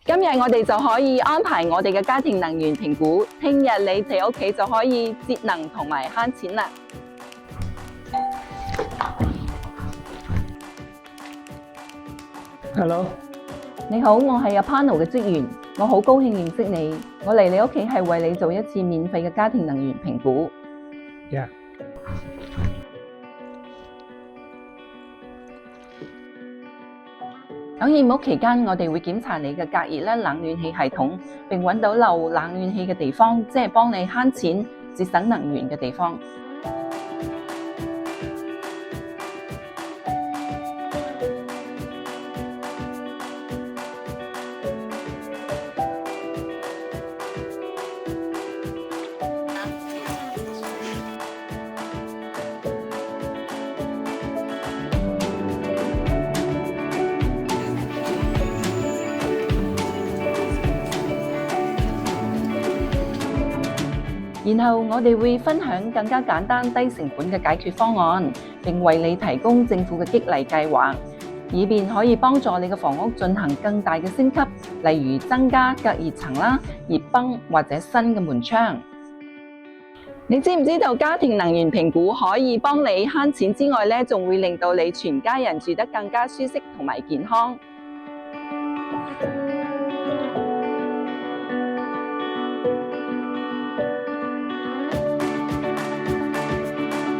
今日我哋就可以安排我哋嘅家庭能源評估，聽日你哋屋企就可以節能同埋慳錢啦。Hello，你好，我係 Apano 嘅職員，我好高興認識你。我嚟你屋企係為你做一次免費嘅家庭能源評估。Yeah，喺驗屋期間，我哋會檢查你嘅隔熱冷暖氣系統，並揾到漏冷暖氣嘅地方，即係幫你慳錢、節省能源嘅地方。然後我哋會分享更加簡單低成本嘅解決方案，並為你提供政府嘅激勵計劃，以便可以幫助你嘅房屋進行更大嘅升級，例如增加隔熱層啦、熱泵或者新嘅門窗。你知唔知道家庭能源評估可以幫你慳錢之外咧，仲會令到你全家人住得更加舒適同埋健康？